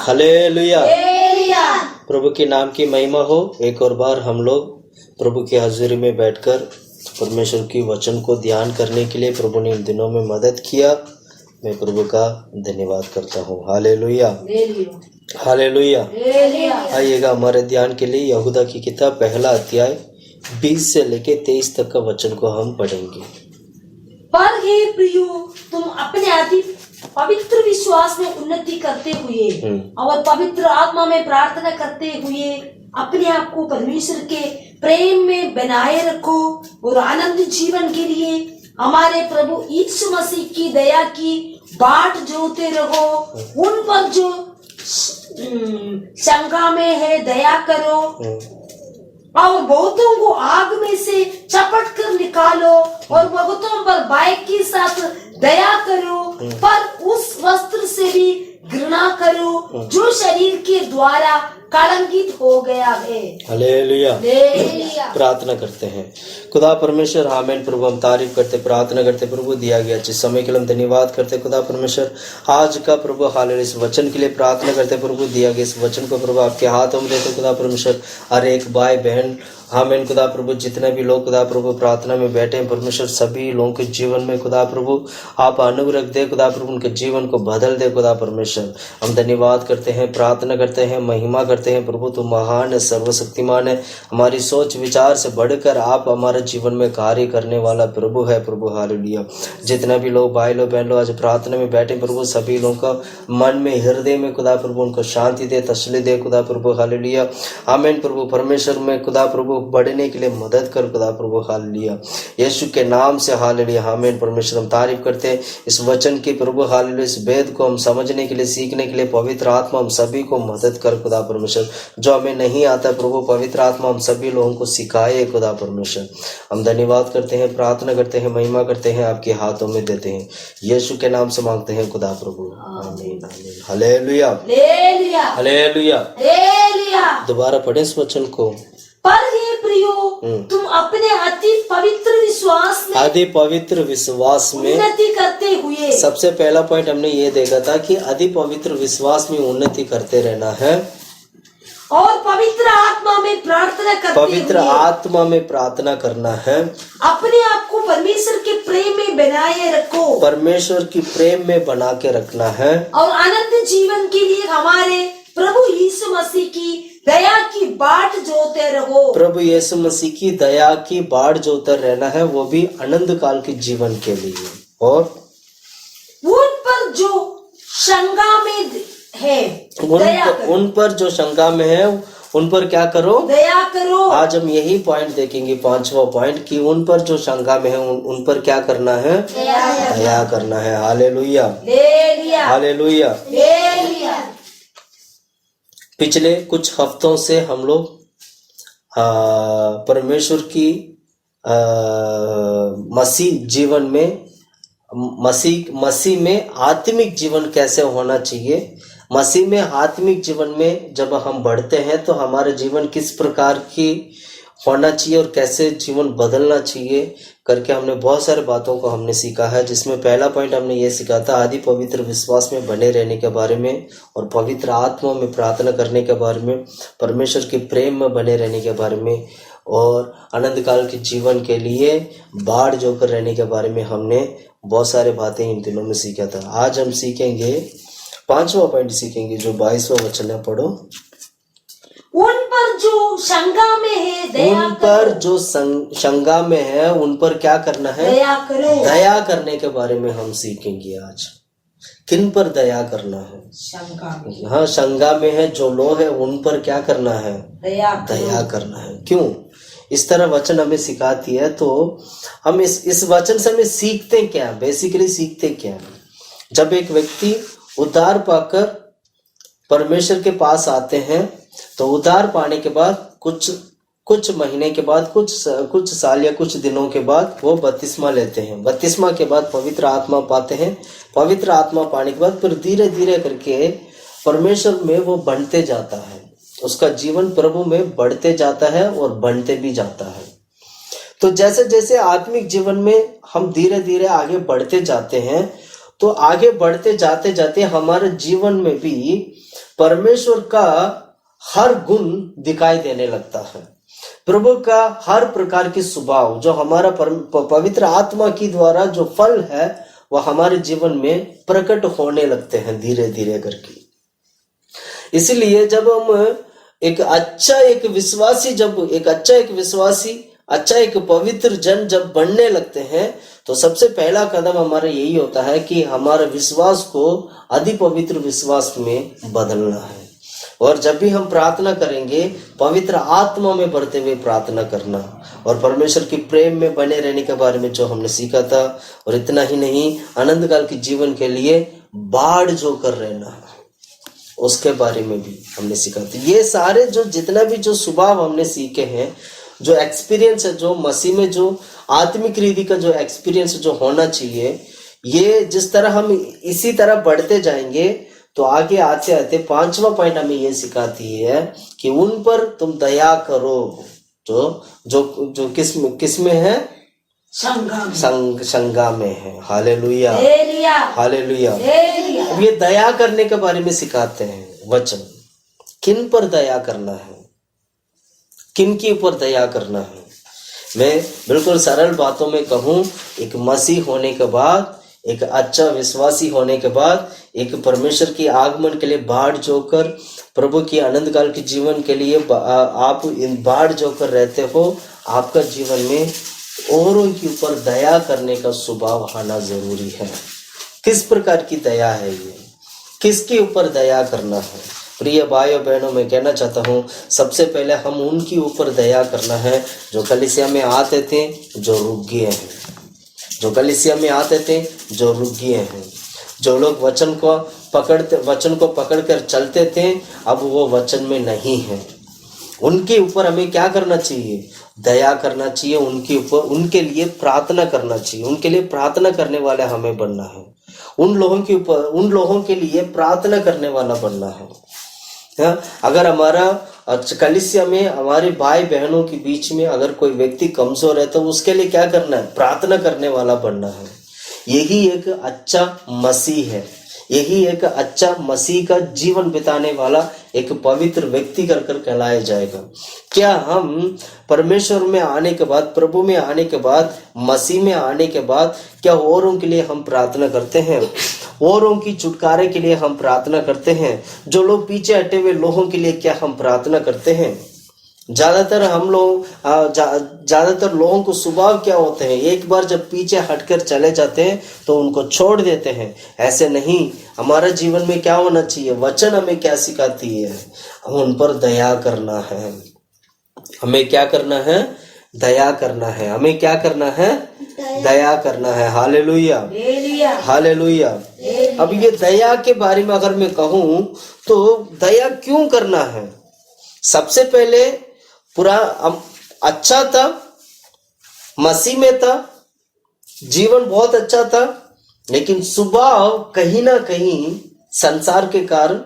Hallelujah. Hallelujah. प्रभु के नाम की महिमा हो। एक और बार हम लोग प्रभु की हाजिरी में बैठकर परमेश्वर की वचन को ध्यान करने के लिए प्रभु ने इन दिनों में मदद किया। मैं प्रभु का धन्यवाद करता हूँ। Hallelujah, hallelujah. आइएगा हमारे ध्यान के लिए यहूदा की किताब पहला अध्याय 20 से लेके 23 तक का वचन को हम पढ़ेंगे। पर हे प्रियो, तुम अपने अति पवित्र विश्वास में उन्नति करते हुए और पवित्र आत्मा में प्रार्थना करते हुए अपने आप को परमेश्वर के प्रेम में बनाए रखो और आनंद जीवन के लिए हमारे प्रभु यीशु मसीह की दया की बाट जोते रहो। उन पर जो शंका में है दया करो और बहुतों को आग में से चपट कर निकालो और बहुतों पर बाइक के साथ दया करो, पर उस वस्त्र से भी घृणा करो जो शरीर के द्वारा कलंकित हो गया है। हालेलुया। प्रार्थना करते हैं। खुदा परमेश्वर, आमीन। प्रभु हम तारीफ करते, प्रार्थना करते प्रभु दिया गया जिस समय के लिए हम धन्यवाद करते खुदा परमेश्वर। आज का प्रभु हालेलुया इस वचन के लिए प्रार्थना करते प्रभु दिया गया इस वचन को प्रभु आपके हाथों में देते खुदा परमेश्वर। हर एक भाई बहन आमीन खुदा प्रभु जितने भी लोग खुदा प्रभु प्रार्थना में बैठे हैं परमेश्वर, सभी लोगों के जीवन में खुदा प्रभु आप अनुग्रह दे खुदा प्रभु, उनके जीवन को बदल दे खुदा परमेश्वर। हम धन्यवाद करते हैं, प्रार्थना करते हैं, महिमा करते हैं प्रभु। तू महान है, सर्वशक्तिमान है। हमारी सोच विचार से बढ़कर आप हमारे जीवन में कार्य करने वाला प्रभु है प्रभु। हालेलुया। जितने भी लोग भाई लोग बहन लोग आज प्रार्थना में बैठे प्रभु, सभी लोगों का मन में हृदय में खुदा प्रभु उनको शांति दे, तसल्ली दे खुदा प्रभु। हालेलुया। आमीन प्रभु। परमेश्वर में खुदा प्रभु बढ़ने के लिए मदद कर खुदा प्रभु। हालेलुया। यीशु के नाम से हालेलुया। आमीन परमेश्वर। हम तारीफ करते हैं इस वचन की प्रभु। हालेलुया। इस वेद को हम समझने के लिए, सीखने के लिए पवित्र आत्मा हम सभी को मदद कर खुदा परमेश्वर। जो हमें नहीं आता प्रभु, पवित्र आत्मा हम सभी लोगों को सिखाए खुदा परमेश्वर। हम धन्यवाद करते हैं, प्रार्थना करते हैं, महिमा करते हैं, आपके हाथों में देते हैं। यीशु के नाम से मांगते हैं खुदा प्रभु। आमीन, आमीन। Hallelujah, hallelujah. दोबारा पढ़ें इस वचन को। पर हे प्रियो, तुम अपने अति पवित्र विश्वास में उन्नति करते हुए, सबसे पहला पॉइंट हमने ये देखा था कि अति पवित्र विश्वास में उन्नति करते रहना है और पवित्र आत्मा में प्रार्थना करना है। अपने आप को परमेश्वर के प्रेम में बनाए रखो, परमेश्वर की प्रेम में बना के रखना है और अनंत जीवन के लिए हमारे प्रभु यीशु मसीह की दया की बाट जोते रहो। प्रभु यीशु मसीह की दया की बाट जोते रहना है, वो भी अनंत काल के जीवन के लिए। और उन पर जो शंका में है उन पर जो शंका में है उन पर क्या करो? दया करो। आज हम यही पॉइंट देखेंगे, पांचवा पॉइंट, कि उन पर जो शंका में है उन पर क्या करना है? दया करना है। Hallelujah, hallelujah. पिछले कुछ हफ्तों से हम लोग परमेश्वर की मसीह जीवन में, मसीह में आत्मिक जीवन कैसे होना चाहिए, मसीह में आत्मिक जीवन में जब हम बढ़ते हैं तो हमारे जीवन किस प्रकार की होना चाहिए और कैसे जीवन बदलना चाहिए करके हमने बहुत सारे बातों को हमने सीखा है। जिसमें पहला पॉइंट हमने ये सीखा था आदि पवित्र विश्वास में बने रहने के बारे में और पवित्र आत्मा में प्रार्थना करने के बारे में, परमेश्वर के प्रेम में बने रहने के बारे में और अनंत काल के जीवन के लिए बाढ़ जोकर रहने के बारे में हमने बहुत सारे बातें इन दिनों में सीखा था। आज हम सीखेंगे पांचवा पॉइंट सीखेंगे जो 22वां वचन है। पढ़ो। उन पर जो शंका में है दया उन पर जो शंका में है उन पर क्या करना है? दया करो। दया करने के बारे में हम सीखेंगे आज। किन पर दया करना है? शंका में। हाँ, शंका में है जो लोग है उन पर क्या करना है? दया करना है। क्यों इस तरह वचन हमें सिखाती है? तो हम इस वचन से हमें सीखते क्या? बेसिकली सीखते क्या? जब एक व्यक्ति उद्धार पाकर परमेश्वर के पास आते हैं तो उद्धार पाने के बाद कुछ महीने के बाद, कुछ साल या कुछ दिनों के बाद वो बपतिस्मा लेते हैं। बपतिस्मा के बाद पवित्र आत्मा पाते हैं। पवित्र आत्मा पाने के बाद फिर धीरे धीरे करके परमेश्वर में वो बढ़ते जाता है, उसका जीवन प्रभु में बढ़ते जाता है और बनते भी जाता है। तो जैसे जैसे आत्मिक जीवन में हम धीरे धीरे आगे बढ़ते जाते हैं तो आगे बढ़ते जाते जाते हमारे जीवन में भी परमेश्वर का हर गुण दिखाई देने लगता है। प्रभु का हर प्रकार की स्वभाव जो हमारा पवित्र आत्मा की द्वारा जो फल है वह हमारे जीवन में प्रकट होने लगते हैं धीरे धीरे करके। इसलिए जब हम एक पवित्र जन जब बनने लगते हैं तो सबसे पहला कदम हमारा यही होता है कि हमारे विश्वास को अति पवित्र विश्वास में बदलना है। और जब भी हम प्रार्थना करेंगे पवित्र आत्मा में बढ़ते हुए प्रार्थना करना और परमेश्वर की प्रेम में बने रहने के बारे में जो हमने सीखा था। और इतना ही नहीं, अनंत काल के जीवन के लिए बाढ़ जो कर रहना उसके बारे में भी हमने सीखा था। ये सारे जो जितना भी जो स्वभाव हमने सीखे हैं, जो एक्सपीरियंस है, जो मसीह में जो आत्मिक रीति का जो एक्सपीरियंस जो होना चाहिए, ये जिस तरह हम इसी तरह बढ़ते जाएंगे तो आगे आते आते 5वां पॉइंट हमें ये सिखाती है कि उन पर तुम दया करो जो किस में है, संगा में है। Hallelujah hallelujah. अब ये दया करने के बारे में सिखाते हैं वचन। किन पर दया करना है, किन के ऊपर दया करना है। मैं बिल्कुल सरल बातों में कहूं, एक मसीह होने के बाद, एक अच्छा विश्वासी होने के बाद, एक परमेश्वर की आगमन के लिए बाढ़ जोकर, प्रभु की अनंत काल के जीवन के लिए आप इन बाढ़ जोकर रहते हो, आपका जीवन में औरों के ऊपर दया करने का स्वभाव आना जरूरी है। किस प्रकार की दया है ये, किसके ऊपर दया करना है। प्रिय भाइयों बहनों, मैं कहना चाहता हूँ सबसे पहले हम उनके ऊपर दया करना है जो कलीसिया में आते थे, जो रुक गए हैं, जो कलीसिया में आते थे, जो रुक गए हैं, जो लोग वचन को पकड़कर चलते थे, अब वो वचन में नहीं है। उनके ऊपर हमें क्या करना चाहिए, दया करना चाहिए। उनके ऊपर, उनके लिए प्रार्थना करना चाहिए। उनके लिए प्रार्थना करने वाले हमें बनना है। उन लोगों के ऊपर, उन लोगों के लिए प्रार्थना करने वाला बनना है। अगर हमारा कलीसिया में हमारे भाई बहनों के बीच में अगर कोई व्यक्ति कमजोर है तो उसके लिए क्या करना है, प्रार्थना करने वाला बनना है। यही एक अच्छा मसीह है, यही एक अच्छा मसीह का जीवन बिताने वाला एक पवित्र व्यक्ति कर कहलाया जाएगा। क्या हम परमेश्वर में आने के बाद, प्रभु में आने के बाद, मसीह में आने के बाद क्या औरों के लिए हम प्रार्थना करते हैं? औरों की छुटकारे के लिए हम प्रार्थना करते हैं? जो लोग पीछे हटे हुए लोगों के लिए क्या हम प्रार्थना करते हैं? ज्यादातर लोगों को स्वभाव क्या होते हैं, एक बार जब पीछे हटकर चले जाते हैं तो उनको छोड़ देते हैं। ऐसे नहीं, हमारा जीवन में क्या होना चाहिए, वचन हमें क्या सिखाती है, उन पर दया करना है। हमें क्या करना है, दया करना है। हमें क्या करना है, दया करना है। Hallelujah hallelujah. अब ये दया के बारे में अगर मैं कहूं तो दया क्यों करना है? सबसे पहले पूरा अच्छा था, मसीह में था, जीवन बहुत अच्छा था, लेकिन स्वभाव कहीं ना कहीं संसार के कारण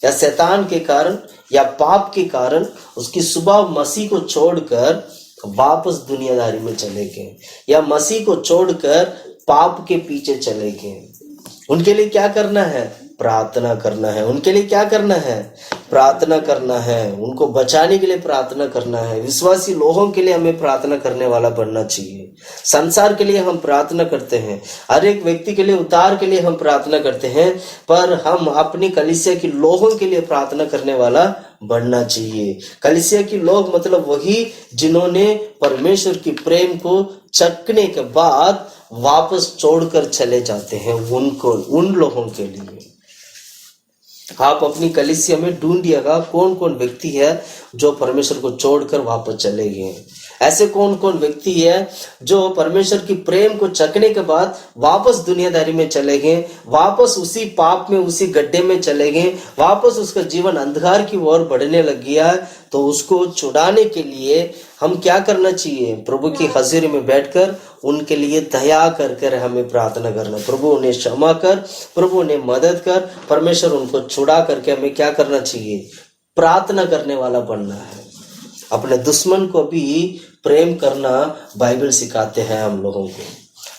या शैतान के कारण या पाप के कारण उसकी स्वभाव मसीह को छोड़कर वापस दुनियादारी में चले गए या मसीह को छोड़कर पाप के पीछे चले गए। उनके लिए क्या करना है, प्रार्थना करना है। उनके लिए क्या करना है, प्रार्थना करना है। उनको बचाने के लिए प्रार्थना करना है। विश्वासी लोगों के लिए हमें प्रार्थना करने वाला बनना चाहिए। संसार के लिए हम प्रार्थना करते हैं, हर एक व्यक्ति के लिए, उद्धार के लिए हम प्रार्थना करते हैं, पर हम अपनी कलीसिया के लोगों के लिए प्रार्थना करने वाला बनना चाहिए। कलीसिया के लोग मतलब वही जिन्होंने परमेश्वर की प्रेम को चखने के बाद वापस छोड़कर चले जाते हैं, उनको, उन लोगों के लिए। आप अपनी कलीसिया में ढूंढिएगा कौन कौन व्यक्ति है जो परमेश्वर को छोड़कर वापस चले गए। ऐसे कौन कौन व्यक्ति है जो परमेश्वर की प्रेम को चखने के बाद वापस दुनियादारी में चले गए, वापस उसी पाप में, उसी गड्ढे में चले गए, वापस उसका जीवन अंधकार की ओर बढ़ने लग गया है। तो उसको छुड़ाने के लिए हम क्या करना चाहिए, प्रभु की हाजिरी में बैठकर उनके लिए दया कर कर हमें प्रार्थना करना। प्रभु उन्हें क्षमा कर, प्रभु उन्हें मदद कर, परमेश्वर उनको छुड़ा करके हमें क्या करना चाहिए, प्रार्थना करने वाला बनना है। अपने दुश्मन को भी प्रेम करना बाइबल सिखाते हैं हम लोगों को।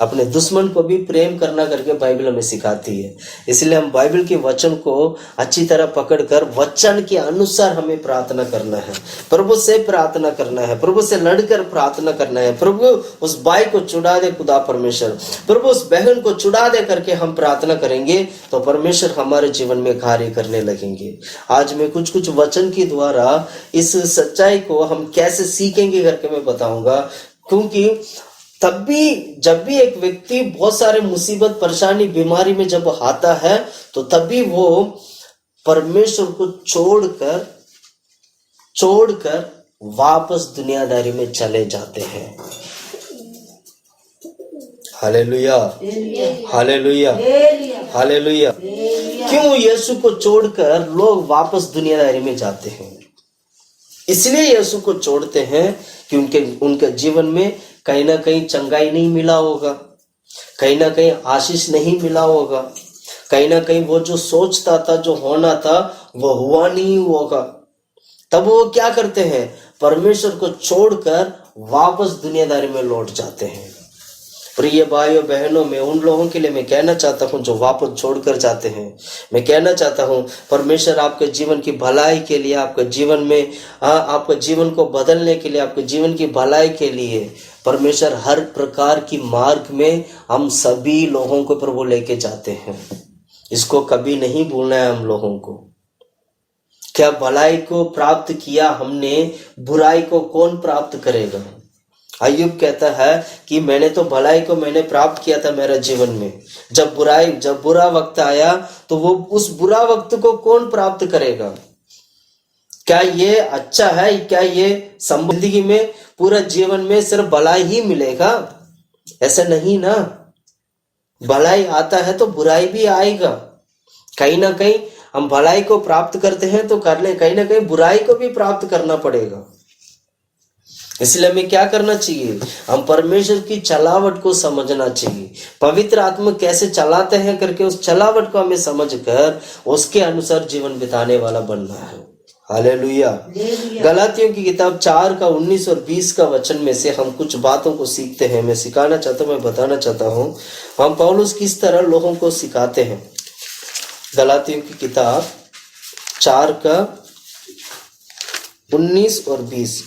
अपने दुश्मन को भी प्रेम करना करके बाइबल हमें सिखाती है। इसलिए हम बाइबल के वचन को अच्छी तरह पकड़कर वचन के अनुसार हमें प्रार्थना करना है, प्रभु से प्रार्थना करना है, प्रभु से लड़कर प्रार्थना करना है। प्रभु उस भाई को छुड़ा दे खुदा परमेश्वर, प्रभु उस बहन को छुड़ा दे करके हम प्रार्थना करेंगे तो परमेश्वर हमारे जीवन में कार्य करने लगेंगे। आज मैं कुछ कुछ वचन के द्वारा इस सच्चाई को हम कैसे सीखेंगे करके मैं बताऊंगा, क्योंकि तब भी जब भी एक व्यक्ति बहुत सारे मुसीबत परेशानी बीमारी में जब आता है तो तभी वो परमेश्वर को छोड़कर वापस दुनियादारी में चले जाते हैं। Hallelujah, hallelujah, hallelujah. क्यों यीशु को छोड़कर लोग वापस दुनियादारी में जाते हैं? इसलिए यीशु को छोड़ते हैं कि उनके जीवन में कहीं ना कहीं चंगाई नहीं मिला होगा, कहीं ना कहीं आशीष नहीं मिला होगा, कहीं ना कहीं वो जो सोचता था, जो होना था, वो हुआ नहीं होगा। तब वो क्या करते हैं? परमेश्वर को छोड़कर वापस दुनियादारी में लौट जाते हैं। प्रिय भाइयों बहनों, मैं उन लोगों के लिए मैं कहना चाहता हूं जो वापस छोड़कर जाते हैं, मैं कहना चाहता हूं परमेश्वर आपके जीवन की भलाई के लिए, आपके जीवन में आपके जीवन को बदलने के लिए, आपके जीवन की भलाई के लिए परमेश्वर हर प्रकार की मार्ग में हम सभी लोगों को प्रभु लेके जाते हैं। इसको कभी नहीं भूलना है हम लोगों को। क्या भलाई को प्राप्त किया हमने, बुराई को कौन प्राप्त करेगा? अय्यूब कहता है कि मैंने तो भलाई को मैंने प्राप्त किया था मेरे जीवन में, जब बुरा वक्त आया तो वो उस बुरा वक्त को कौन प्राप्त करेगा? क्या ये अच्छा है? क्या ये जिंदगी में पूरा जीवन में सिर्फ भलाई ही मिलेगा? ऐसा नहीं ना, भलाई आता है तो बुराई भी आएगा। कहीं ना कहीं हम भलाई को प्राप्त करते हैं तो कर ले, कहीं ना कहीं बुराई को भी प्राप्त करना पड़ेगा। इसलिए हमें क्या करना चाहिए? हम परमेश्वर की चलावट को समझना चाहिए। पवित्र आत्मा कैसे चलाते हैं करके उस चलावट को हमें समझकर उसके अनुसार जीवन बिताने वाला बनना है। हालेलुया। गलातियों की किताब 4 का 19 और 20 का वचन में से हम कुछ बातों को सीखते हैं। मैं सिखाना चाहता हूँ, मैं बताना चाहता हूँ हम पौलुस किस तरह लोगों को सिखाते हैं। गलातियों की किताब 4 का 19 और 20।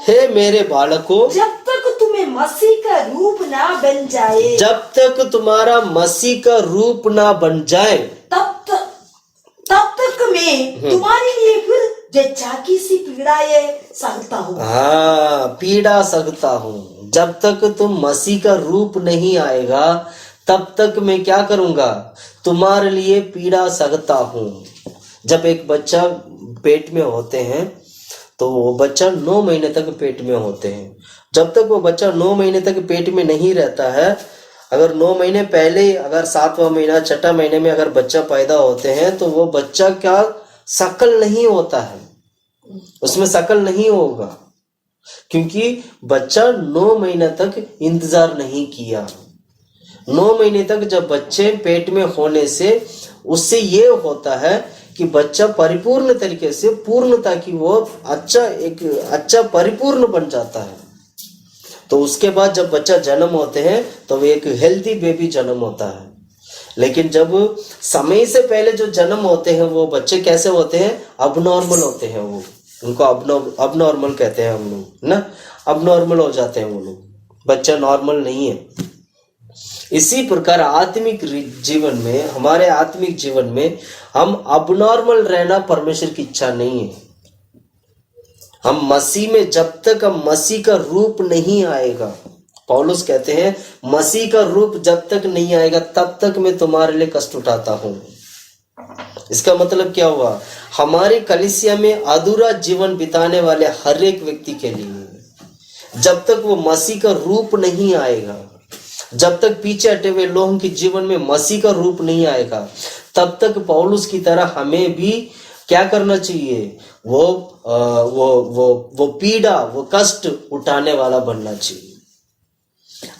हे मेरे बालकों, जब तक तुम्हें मसीह का रूप ना बन जाए, जब तक तुम्हारा मसीह का रूप ना बन जाए, तब तक मैं तुम्हारे लिए फिर जच्चाकी सी पीड़ाएं सहता हूँ। हाँ, पीड़ा सहता हूँ। जब तक तुम मसीह का रूप नहीं आएगा तब तक मैं क्या करूंगा? तुम्हारे लिए पीड़ा सहता हूँ। जब एक बच्चा पेट में होते हैं तो वो बच्चा 9 महीने तक पेट में होते हैं। जब तक वो बच्चा 9 महीने तक पेट में नहीं रहता है, अगर 9 महीने पहले, अगर 7वां महीना 6ठा महीने में अगर बच्चा पैदा होते हैं तो वो बच्चा क्या शकल नहीं होता है, उसमें शकल नहीं होगा, क्योंकि बच्चा 9 महीने तक इंतजार नहीं किया। 9 महीने तक जब बच्चे पेट में होने से उससे ये होता है कि बच्चा परिपूर्ण तरीके से, पूर्णता की वो अच्छा परिपूर्ण बन जाता है। तो उसके बाद जब बच्चा जन्म होते हैं तो वो एक हेल्दी बेबी जन्म होता है। लेकिन जब समय से पहले जो जन्म होते हैं वो बच्चे कैसे होते हैं? अबनॉर्मल होते हैं। वो उनको अबनॉर्मल कहते हैं हम लोग ना, अबनॉर्मल हो जाते हैं वो लोग, बच्चा नॉर्मल नहीं है। इसी प्रकार आत्मिक जीवन में, हमारे आत्मिक जीवन में हम अबनॉर्मल रहना परमेश्वर की इच्छा नहीं है। हम मसीह में, जब तक हम मसीह का रूप नहीं आएगा, पौलुस कहते हैं मसीह का रूप जब तक नहीं आएगा तब तक मैं तुम्हारे लिए कष्ट उठाता हूं। इसका मतलब क्या हुआ? हमारी कलीसिया में अधूरा जीवन बिताने वाले हर एक व्यक्ति के लिए जब तक वो मसीह का रूप नहीं आएगा, जब तक पीछे हटे हुए लोगों के जीवन में मसीह का रूप नहीं आएगा, तब तक पौलुस की तरह हमें भी क्या करना चाहिए? वो पीड़ा, वो कष्ट उठाने वाला बनना चाहिए।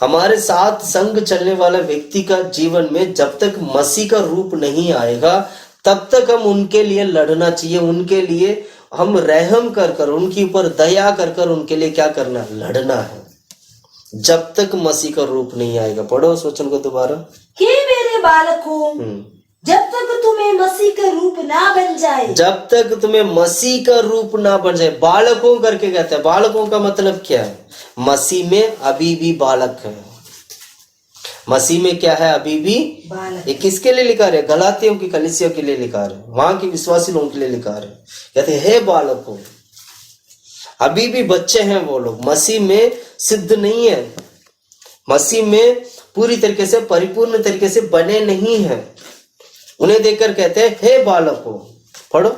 हमारे साथ संग चलने वाला व्यक्ति का जीवन में जब तक मसीह का रूप नहीं आएगा तब तक हम उनके लिए लड़ना चाहिए, उनके लिए हम रहम कर कर, उनके ऊपर दया कर कर उनके लिए क्या करना, लड़ना है, जब तक मसीह का रूप नहीं आएगा। पढ़ो उस वचन को दोबारा। हे मेरे बालकों, जब तक तुम्हें मसीह का रूप ना बन जाए, जब तक तुम्हें मसीह का रूप ना बन जाए। बालकों करके कहते हैं, बालकों का मतलब क्या है? मसीह में अभी भी बालक है, मसीह में क्या है, अभी भी बालक। ये किसके लिए लिखा रहे? गलातियों की कलीसिया के लिए लिखा रहे, वहां के विश्वासी लोगों के लिए लिखा रहे। कहते हैं हे बालकों, अभी भी बच्चे हैं वो लोग, मसीह में सिद्ध नहीं है, मसीह में पूरी तरीके से परिपूर्ण तरीके से बने नहीं है। उन्हें देखकर कहते हैं हे बालकों। पढ़ो,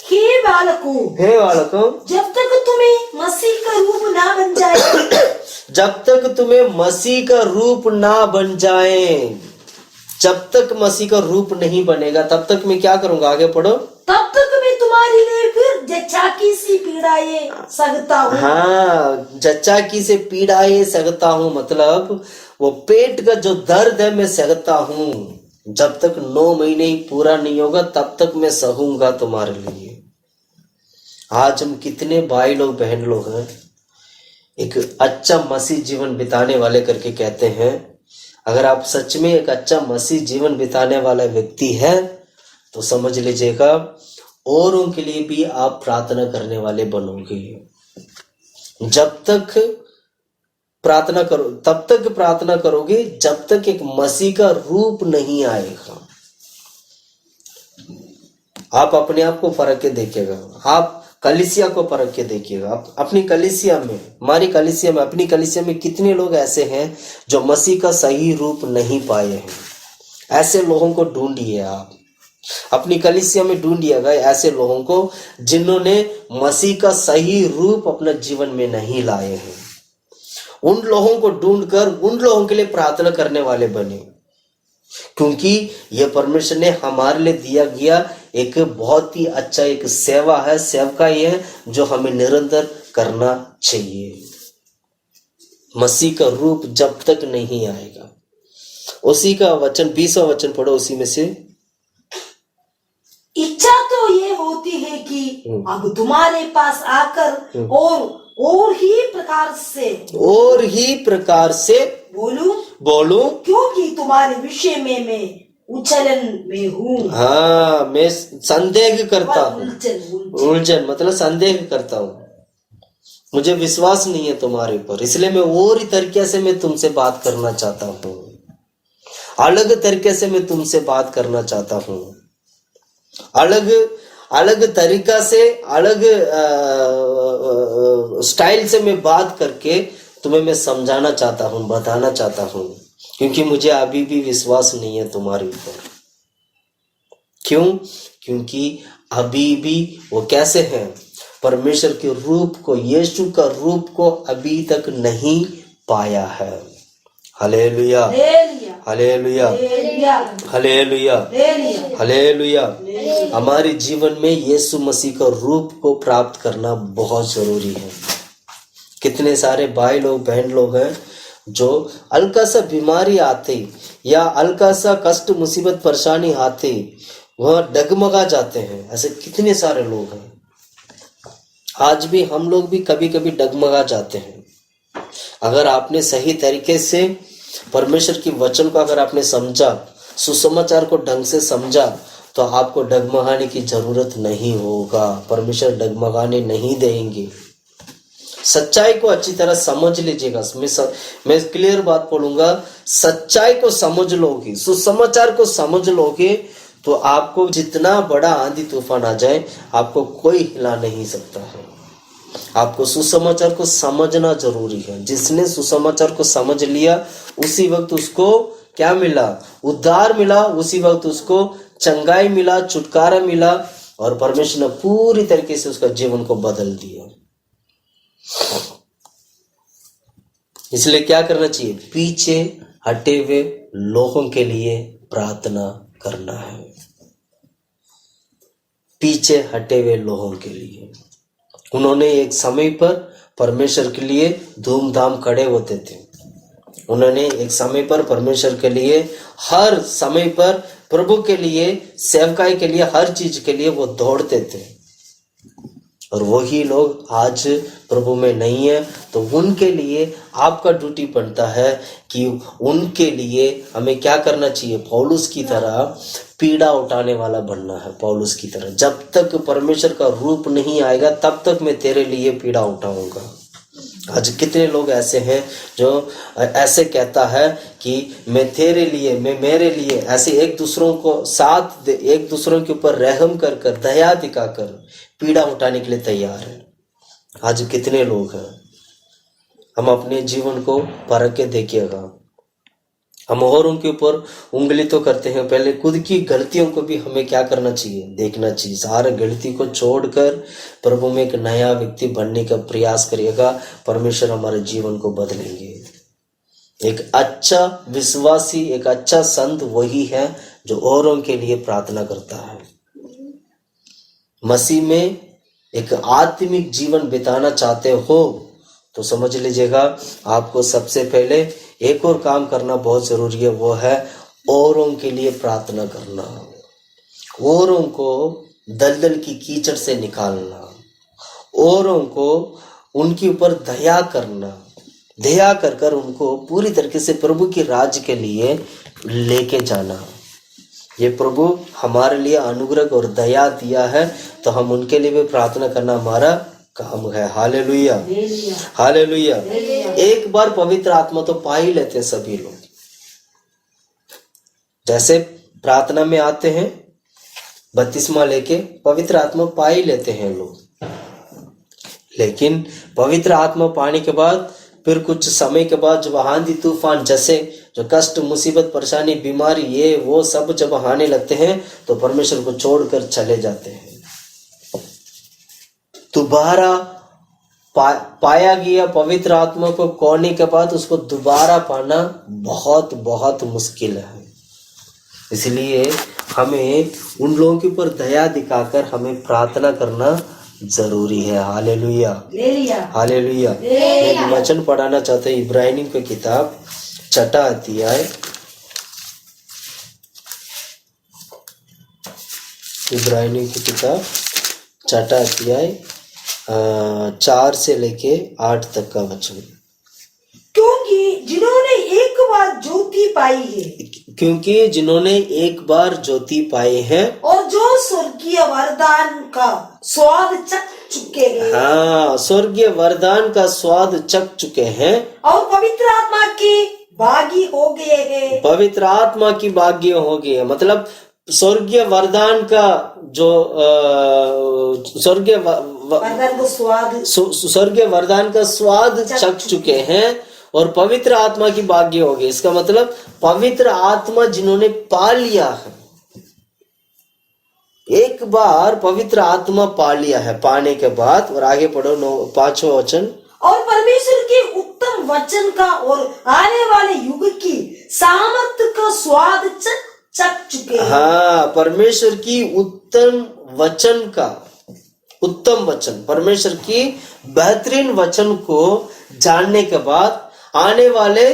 हे बालकों, हे बालकों, जब तक तुम्हें मसीह का रूप ना बन जाए, जब तक तुम्हें मसीह का रूप ना बन जाए, जब तक मसीह का रूप नहीं बनेगा तब तक मैं क्या करूंगा? आगे पढ़ो। तब तक मैं तुम्हारे लिए फिर जच्चाकी सी पीड़ाएं सहता हूँ। हाँ, जच्चाकी से पीड़ाएं सहता हूँ, मतलब वो पेट का जो दर्द है मैं सहता हूँ। जब तक 9 महीने ही पूरा नहीं होगा तब तक मैं सहूंगा तुम्हारे लिए। आज हम कितने भाई लोग बहन लोग हैं, एक अच्छा मसीह जीवन बिताने वाले करके कहते हैं। अगर आप सच में एक अच्छा मसीह जीवन बिताने वाला व्यक्ति है तो समझ लीजिएगा औरों के लिए भी आप प्रार्थना करने वाले बनोगे। जब तक प्रार्थना करो, तब तक प्रार्थना करोगे जब तक एक मसीह का रूप नहीं आएगा। आप अपने आप को परख के देखिएगा, आप कलीसिया को परख के देखिएगा। आप अपनी कलीसिया में, हमारी कलीसिया में, अपनी कलीसिया में कितने लोग ऐसे हैं जो मसीह का सही रूप नहीं पाए हैं। ऐसे लोगों को ढूंढिए, आप अपनी कलीसिया में ढूंढिएगा ऐसे लोगों को जिन्होंने मसीह का सही रूप अपने जीवन में नहीं लाए हैं। उन लोगों को ढूंढकर उन लोगों के लिए प्रार्थना करने वाले बने, क्योंकि यह परमेश्वर ने हमारे लिए दिया गया एक बहुत ही अच्छा एक सेवा है, सेवका ये है जो हमें निरंतर करना चाहिए। मसीह का रूप जब तक नहीं आएगा। उसी का वचन 20वां वचन पढ़ो, उसी में से। इच्छा तो ये होती है कि अब तुम्हारे पास आकर और ही प्रकार से बोलूं, क्योंकि तुम्हारे विषय में मैं उछलन में हूँ। हाँ, मैं संदेह करता हूँ। उलझन मतलब संदेह करता हूँ, मुझे विश्वास नहीं है तुम्हारे ऊपर, इसलिए मैं और ही तरीके से मैं तुमसे बात करना चाहता हूँ, अलग तरीके से मैं तुमसे बात करना चाहता हूँ, अलग तरीका से, अलग स्टाइल से मैं बात करके तुम्हें मैं समझाना चाहता हूँ, बताना चाहता हूँ, क्योंकि मुझे अभी भी विश्वास नहीं है तुम्हारे ऊपर। क्यों? क्योंकि अभी भी वो कैसे हैं, परमेश्वर के रूप को, यीशु का रूप को अभी तक नहीं पाया है। Hallelujah, hallelujah, hallelujah, hallelujah. हमारे जीवन में यीशु मसीह का रूप को प्राप्त करना बहुत जरूरी है। कितने सारे भाई लोग बहन लोग हैं जो हल्का सा बीमारी आते या हल्का सा कष्ट मुसीबत परेशानी आते वह डगमगा जाते हैं। ऐसे कितने सारे लोग हैं। आज भी हम लोग भी कभी कभी डगमगा जाते हैं। अगर आपने सही तरीके से परमेश्वर की वचन को अगर आपने समझा, सुसमाचार को ढंग से समझा, तो आपको डगमगाने की जरूरत नहीं होगा। परमेश्वर डगमगाने नहीं देंगे। सच्चाई को अच्छी तरह समझ लीजिएगा। मैं क्लियर बात बोलूंगा, सच्चाई को समझ लोगे, सुसमाचार को समझ लोगे तो आपको जितना बड़ा आंधी तूफान आ जाए आपको कोई हिला नहीं सकता है। आपको सुसमाचार को समझना जरूरी है। जिसने सुसमाचार को समझ लिया उसी वक्त उसको क्या मिला? उद्धार मिला। उसी वक्त उसको चंगाई मिला, छुटकारा मिला, और परमेश्वर ने पूरी तरीके से उसका जीवन को बदल दिया। इसलिए क्या करना चाहिए? पीछे हटे हुए लोगों के लिए प्रार्थना करना है। पीछे हटे हुए लोगों के लिए। उन्होंने एक समय पर परमेश्वर के लिए धूमधाम खड़े होते थे। उन्होंने एक समय पर परमेश्वर के लिए हर समय पर प्रभु के लिए, सेवकाई के लिए, हर चीज के लिए वो दौड़ते थे। और वही लोग आज प्रभु में नहीं है, तो उनके लिए आपका ड्यूटी बनता है कि उनके लिए हमें क्या करना चाहिए, पौलुस की तरह पीड़ा उठाने वाला बनना है। पौलुस की तरह, जब तक परमेश्वर का रूप नहीं आएगा तब तक मैं तेरे लिए पीड़ा उठाऊंगा। आज कितने लोग ऐसे हैं जो ऐसे कहता है कि मैं तेरे लिए, मैं मेरे लिए, ऐसे एक दूसरों को साथ, एक दूसरों के ऊपर रहम कर कर, दया दिखाकर पीड़ा उठाने के लिए तैयार है। आज कितने लोग हैं। हम अपने जीवन को परख के देखिएगा। हम औरों के ऊपर उंगली तो करते हैं, पहले खुद की गलतियों को भी हमें क्या करना चाहिए, देखना चाहिए। सारे गलती को छोड़कर प्रभु में एक नया व्यक्ति बनने का प्रयास करिएगा। परमेश्वर हमारे जीवन को बदलेंगे। एक अच्छा विश्वासी, एक अच्छा संत वही है जो औरों के लिए प्रार्थना करता है। मसीह में एक आत्मिक जीवन बिताना चाहते हो तो समझ लीजिएगा, आपको सबसे पहले एक और काम करना बहुत जरूरी है, वो है औरों के लिए प्रार्थना करना, औरों को दलदल की कीचड़ से निकालना, औरों को उनके ऊपर दया करना, दया कर कर उनको पूरी तरीके से प्रभु की राज्य के लिए लेके जाना। ये प्रभु हमारे लिए अनुग्रह और दया दिया है, तो हम उनके लिए भी प्रार्थना करना हमारा काम है। Hallelujah, hallelujah. एक बार पवित्र आत्मा तो पा ही लेते हैं सभी लोग। जैसे प्रार्थना में आते हैं, बपतिस्मा लेके पवित्र आत्मा पा ही लेते हैं लोग, लेकिन पवित्र आत्मा पाने के बाद फिर कुछ समय के बाद जब आंधी तूफान जैसे जो कष्ट, मुसीबत, परेशानी, बीमारी, ये वो सब जब आने लगते हैं तो परमेश्वर को छोड़कर चले जाते हैं। दोबारा पाया गया पवित्र आत्मा को खोने के बाद उसको दोबारा पाना बहुत बहुत मुश्किल है। इसलिए हमें उन लोगों के ऊपर दया दिखाकर हमें प्रार्थना करना जरूरी है। Hallelujah, hallelujah. एक वचन पढ़ाना चाहते हैं, इब्रानियों की किताब 6 अध्याय, इब्रानियों की किताब 6 अध्याय 4 से लेके 8 तक का वचन। क्योंकि जिन्होंने एक बार ज्योति पाई है, क्योंकि जिन्होंने एक बार ज्योति पाए हैं और जो स्वर्गीय वरदान का स्वाद चख चुके हैं, हाँ, स्वर्गीय वरदान का स्वाद चख चुके हैं और पवित्र आत्मा के भागी हो गए हैं। पवित्र आत्मा की भाग्य हो गए, मतलब स्वर्गीय वरदान का जो स्वर्गीय वरदान का स्वाद चख चुके हैं और पवित्र आत्मा की भाग्य हो गई। इसका मतलब पवित्र आत्मा जिन्होंने पा लिया है, एक बार पवित्र आत्मा पा लिया है, पाने के बाद, और आगे पढ़ो 5वां वचन, और परमेश्वर के उत्तम वचन का और आने वाले युग की सामर्थ का स्वाद चख चुके हैं। हाँ, परमेश्वर की उत्तम वचन का, उत्तम वचन, परमेश्वर की बेहतरीन वचन को जानने के बाद आने वाले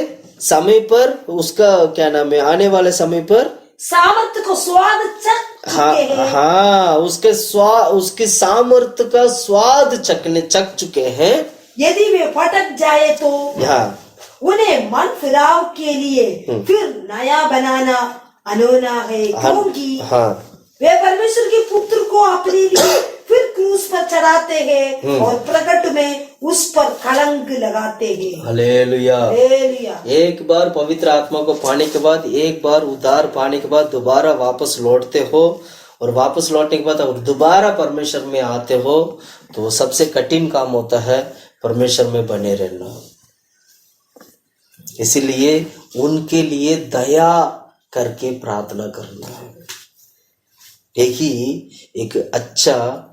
समय पर, उसका क्या नाम है, आने वाले समय पर सामर्थ को स्वाद चख चुके हैं। हाँ, उसके सामर्थ का स्वाद चख चुके हैं। यदि वे फटक जाए तो हाँ, उन्हें मन फिराव के लिए फिर नया बनाना अनोना है, क्योंकि वे परमेश्वर के पुत्र को अपने लिए फिर क्रूस पर चढ़ाते हैं और प्रकट में उस पर कलंक लगाते हैं। Hallelujah, hallelujah. एक बार पवित्र आत्मा को पाने के बाद, एक बार उद्धार पाने के बाद दोबारा वापस लौटते हो, और वापस लौटने के बाद और दोबारा परमेश्वर में आते हो, तो सबसे कठिन काम होता है परमेश्वर में बने रहना। इसीलिए उनके लिए दया करके प्रार्थना करना है। यही एक अच्छा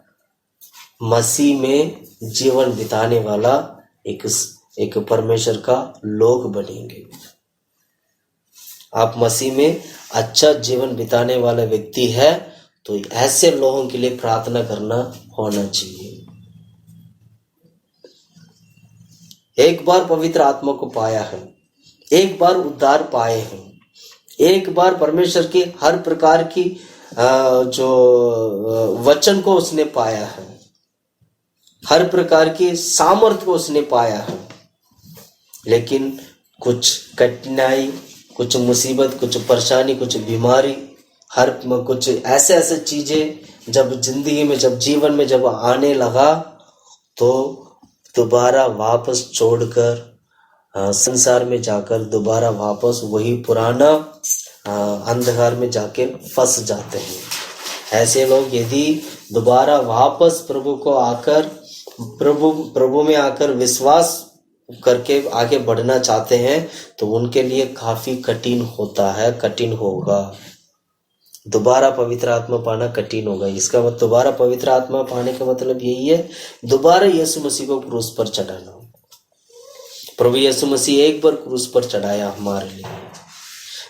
मसीह में जीवन बिताने वाला एक परमेश्वर का लोग बनेंगे। आप मसीह में अच्छा जीवन बिताने वाला व्यक्ति है तो ऐसे लोगों के लिए प्रार्थना करना होना चाहिए। एक बार पवित्र आत्मा को पाया है, एक बार उद्धार पाए हैं, एक बार परमेश्वर की हर प्रकार की जो वचन को उसने पाया है, हर प्रकार की सामर्थ को उसने पाया है, लेकिन कुछ कठिनाई, कुछ मुसीबत, कुछ परेशानी, कुछ बीमारी, हर कुछ ऐसे ऐसे चीजें जब जिंदगी में, जब जीवन में जब आने लगा, तो दोबारा वापस छोड़कर संसार में जाकर दोबारा वापस वही पुराना अंधकार में जाके फंस जाते हैं। ऐसे लोग यदि दोबारा वापस प्रभु को आकर प्रभु में आकर विश्वास करके आगे बढ़ना चाहते हैं तो उनके लिए काफी कठिन होता है, कठिन होगा। दोबारा पवित्र आत्मा पाना कठिन होगा। इसका मतलब दोबारा पवित्र आत्मा पाने का मतलब यही है, दोबारा यीशु मसीह को क्रूस पर चढ़ाना। प्रभु यीशु मसीह एक बार क्रूस पर चढ़ाया हमारे लिए।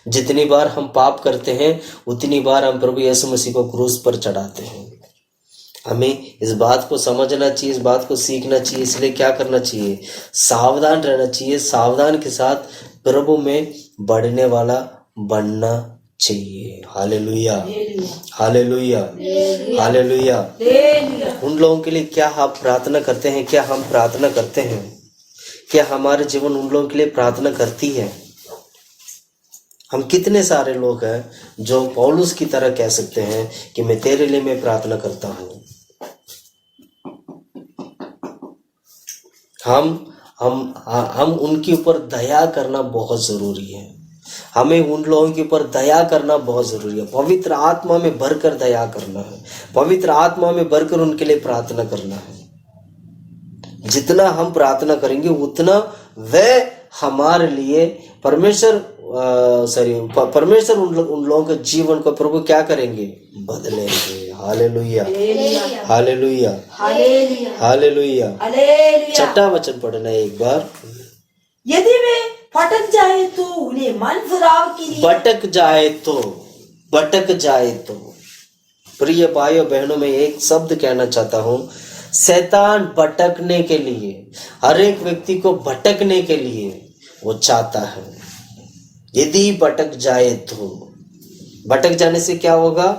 जितनी बार हम पाप करते हैं उतनी बार हम प्रभु यीशु मसीह को क्रूस पर चढ़ाते हैं। हमें इस बात को समझना चाहिए, इस बात को सीखना चाहिए। इसलिए क्या करना चाहिए? सावधान रहना चाहिए, सावधान के साथ प्रभु में बढ़ने वाला बनना चाहिए। Hallelujah, hallelujah, hallelujah. उन लोगों के लिए क्या आप प्रार्थना करते हैं? क्या हम प्रार्थना करते हैं? क्या हमारे जीवन उन लोगों के लिए प्रार्थना करती है? हम कितने सारे लोग हैं जो पौलुस की तरह कह सकते हैं कि मैं तेरे लिए मैं प्रार्थना करता हूं। हम उनके ऊपर दया करना बहुत जरूरी है। हमें उन लोगों के ऊपर दया करना बहुत जरूरी है। पवित्र आत्मा में भरकर दया करना है, पवित्र आत्मा में भरकर उनके लिए प्रार्थना करना है। जितना हम प्रार्थना करेंगे उतना वह हमारे लिए परमेश्वर उन लोगों के जीवन को प्रभु क्या करेंगे? बदलेंगे। Hallelujah, hallelujah, hallelujah. छठा वचन पढ़ना एक बार। यदि वे भटक जाए तो उन्हें मन फिराव के लिए, भटक जाए तो प्रिय भाइयों बहनों, में एक शब्द कहना चाहता हूं। शैतान भटकने के लिए, हर एक व्यक्ति को भटकने के लिए वो चाहता है। यदि भटक जाए तो, भटक जाने से क्या होगा?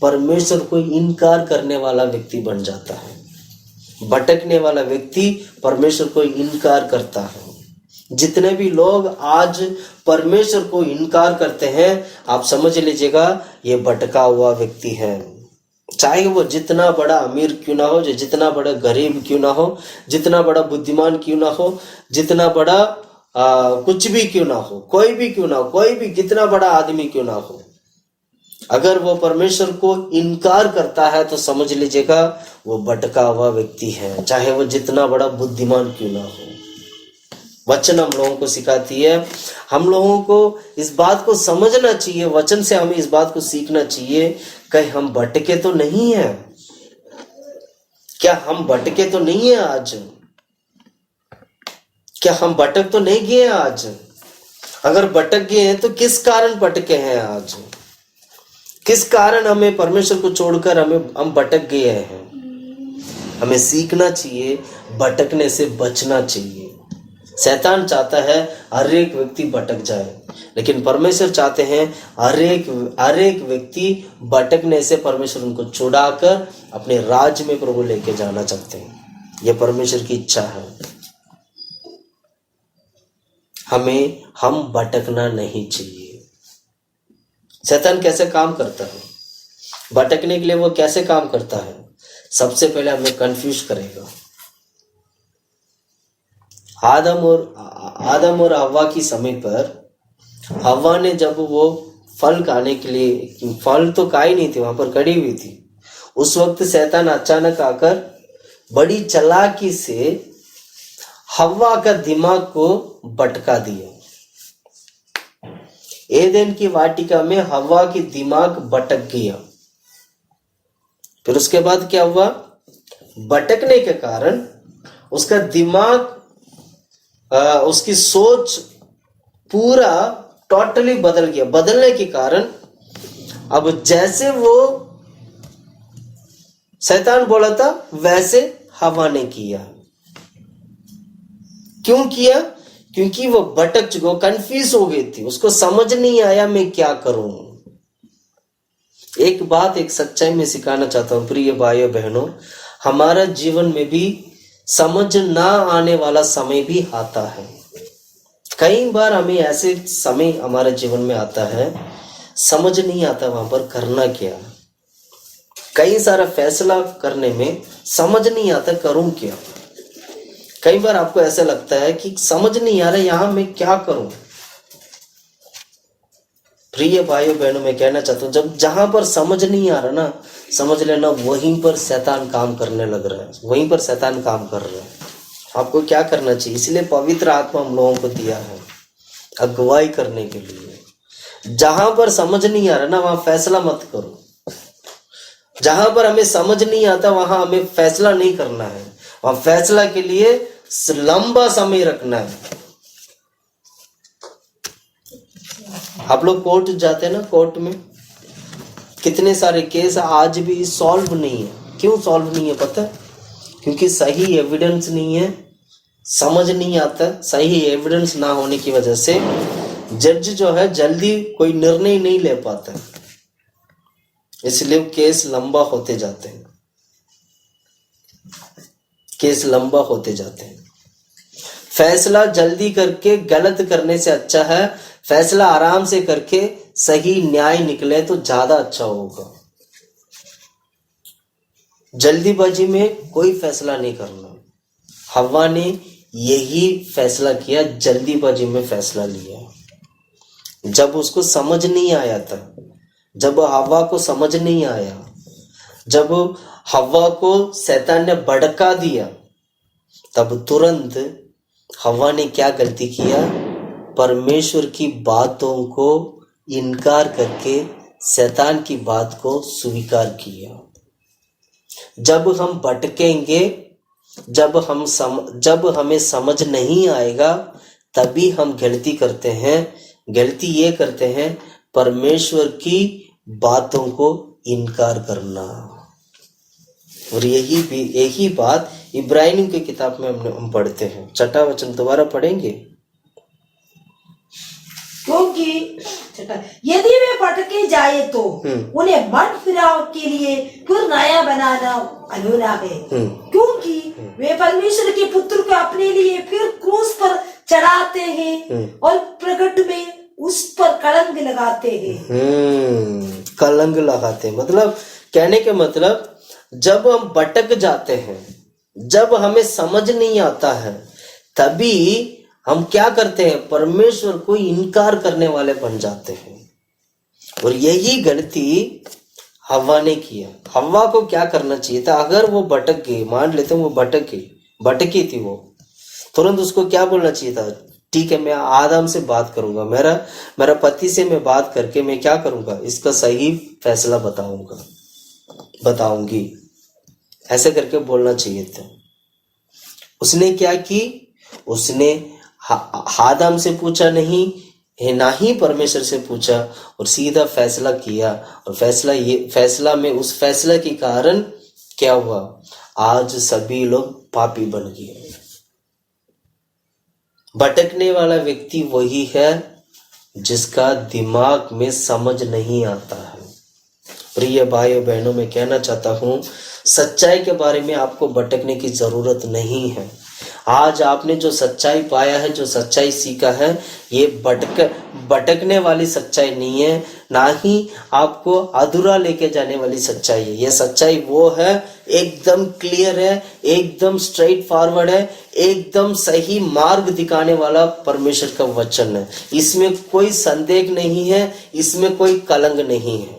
परमेश्वर को इनकार करने वाला व्यक्ति बन जाता है। भटकने वाला व्यक्ति परमेश्वर को इनकार करता है। जितने भी लोग आज परमेश्वर को इनकार करते हैं, आप समझ लीजिएगा ये भटका हुआ व्यक्ति है। चाहे वो जितना बड़ा अमीर क्यों ना हो, जितना बड़ा गरीब क्यों ना हो, जितना बड़ा बुद्धिमान क्यों ना हो, जितना बड़ा कुछ भी क्यों ना हो, कोई भी क्यों ना हो, कोई भी कितना बड़ा आदमी क्यों ना हो, अगर वो परमेश्वर को इनकार करता है तो समझ लीजिएगा वो भटका हुआ व्यक्ति है, चाहे वो जितना बड़ा बुद्धिमान क्यों ना हो। वचन हम लोगों को सिखाती है, हम लोगों को इस बात को समझना चाहिए, वचन से हमें इस बात को सीखना चाहिए, कहीं हम भटके तो नहीं है? क्या हम भटके तो नहीं है आज? क्या हम भटक तो नहीं गए आज? अगर भटक गए हैं तो किस कारण भटके हैं आज? किस कारण हमें परमेश्वर को छोड़कर हम भटक गए हैं? हमें सीखना चाहिए, भटकने से बचना चाहिए। शैतान चाहता है हर एक व्यक्ति भटक जाए, लेकिन परमेश्वर चाहते हैं हर एक व्यक्ति भटकने से परमेश्वर उनको छुड़ाकर अपने राज्य में प्रभु लेके जाना चाहते हैं। यह परमेश्वर की इच्छा है। हम भटकना नहीं चाहिए। शैतान कैसे काम करता है? भटकने के लिए वो कैसे काम करता है? सबसे पहले हमें कंफ्यूज करेगा। आदम और हव्वा की समय पर हव्वा ने जब वो फल खाने के लिए, फल तो खाई नहीं थी, वहां पर खड़ी हुई थी, उस वक्त शैतान अचानक आकर बड़ी चालाकी से हव्वा का दिमाग को भटका दिया। एदेन की वाटिका में हव्वा की दिमाग भटक गया। फिर उसके बाद क्या हुआ? भटकने के कारण उसका दिमाग, उसकी सोच पूरा टोटली बदल गया। बदलने के कारण अब जैसे वो शैतान बोला था वैसे हव्वा ने किया। क्यों किया? क्योंकि वो भटक चुका, कंफ्यूज हो गई थी, उसको समझ नहीं आया मैं क्या करूं। एक बात, एक सच्चाई में सिखाना चाहता हूं प्रिय भाइयों बहनों, हमारा जीवन में भी समझ ना आने वाला समय भी आता है। कई बार हमें ऐसे समय हमारे जीवन में आता है, समझ नहीं आता वहां पर करना क्या। कई सारा फैसला करने में समझ नहीं आता करूं क्या। कई बार आपको ऐसा लगता है कि समझ नहीं आ रहा यहां मैं क्या करूं। प्रिय भाइयों बहनों, मैं कहना चाहता हूं, जब जहां पर समझ नहीं आ रहा ना, समझ लेना वहीं पर शैतान काम करने लग रहा है, वहीं पर शैतान काम कर रहा है। आपको क्या करना चाहिए? इसलिए पवित्र आत्मा हम लोगों को दिया है अगुवाई करने के लिए। जहां पर समझ नहीं आ रहा ना, वहां फैसला मत करो। जहां पर हमें समझ नहीं आता वहां हमें फैसला नहीं करना है, वहां फैसला के लिए लंबा समय रखना है। आप लोग कोर्ट जाते हैं ना, कोर्ट में कितने सारे केस आज भी सॉल्व नहीं है। क्यों सॉल्व नहीं है पता है? क्योंकि सही एविडेंस नहीं है, समझ नहीं आता। सही एविडेंस ना होने की वजह से जज जो है जल्दी कोई निर्णय नहीं ले पाता, इसलिए केस लंबा होते जाते हैं, केस लंबा होते जाते हैं। फैसला जल्दी करके गलत करने से अच्छा है फैसला आराम से करके सही न्याय निकले तो ज्यादा अच्छा होगा। जल्दीबाजी में कोई फैसला नहीं करना। हव्वा ने यही फैसला किया, जल्दीबाजी में फैसला लिया। जब उसको समझ नहीं आया था, जब हव्वा को समझ नहीं आया, जब हव्वा को शैतान ने भड़का दिया, तब तुरंत हव्वा ने क्या गलती किया? परमेश्वर की बातों को इनकार करके शैतान की बात को स्वीकार किया। जब हम भटकेंगे, जब हमें समझ नहीं आएगा, तभी हम गलती करते हैं। गलती ये करते हैं परमेश्वर की बातों को इनकार करना। और यही बात इब्रानियों की किताब में हम पढ़ते हैं। 6वां वचन दोबारा पढ़ेंगे। क्योंकि यदि वे भटके जाए तो उन्हें मन फिराव के लिए फिर नया बनाना अधूरा है, क्योंकि वे परमेश्वर के पुत्र को अपने लिए फिर क्रूस पर चढ़ाते हैं और प्रकट में उस पर कलंक लगाते हैं। कलंक लगाते, मतलब कहने के मतलब जब हम भटक जाते हैं, जब हमें समझ नहीं आता है, तभी हम क्या करते हैं? परमेश्वर को इनकार करने वाले बन जाते हैं। और यही गलती हव्वा ने किया। हव्वा को क्या करना चाहिए था? अगर वो भटक गई, मान लेते हैं वो भटकी थी, वो तुरंत उसको क्या बोलना चाहिए था? ठीक है, मैं आदम से बात करूंगा, मेरा पति से मैं बात करके मैं क्या करूंगा? इसका सही फैसला बताऊंगी, ऐसे करके बोलना चाहिए था। उसने क्या की? उसने आदम से पूछा नहीं, ना ही परमेश्वर से पूछा, और सीधा फैसला किया। और फैसला में उस फैसला के कारण क्या हुआ? आज सभी लोग पापी बन गए। भटकने वाला व्यक्ति वही है जिसका दिमाग में समझ नहीं आता है। प्रिय भाइयों बहनों, मैं कहना चाहता हूं, सच्चाई के बारे में आपको भटकने की जरूरत नहीं है। आज आपने जो सच्चाई पाया है, जो सच्चाई सीखा है, ये भटकने वाली सच्चाई नहीं है, ना ही आपको अधूरा लेके जाने वाली सच्चाई है। ये सच्चाई वो है, एकदम क्लियर है, एकदम स्ट्रेट फॉरवर्ड है, एकदम सही मार्ग दिखाने वाला परमेश्वर का वचन है। इसमें कोई संदेह नहीं है, इसमें कोई कलंक नहीं है।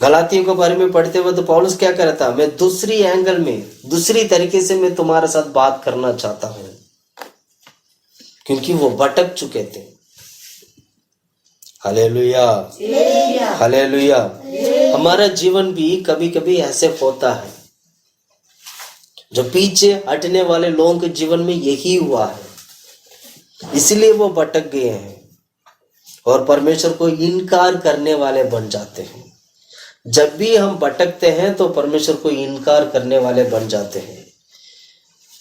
गलातियों के बारे में पढ़ते हुए तो पौलुस क्या कर रहा था? मैं दूसरी एंगल में, दूसरी तरीके से मैं तुम्हारे साथ बात करना चाहता हूं, क्योंकि वो भटक चुके थे। Hallelujah, hallelujah. हमारा जीवन भी कभी कभी ऐसे होता है। जो पीछे हटने वाले लोगों के जीवन में यही हुआ है, इसलिए वो भटक गए हैं और परमेश्वर को इनकार करने वाले बन जाते हैं। जब भी हम भटकते हैं तो परमेश्वर को इनकार करने वाले बन जाते हैं।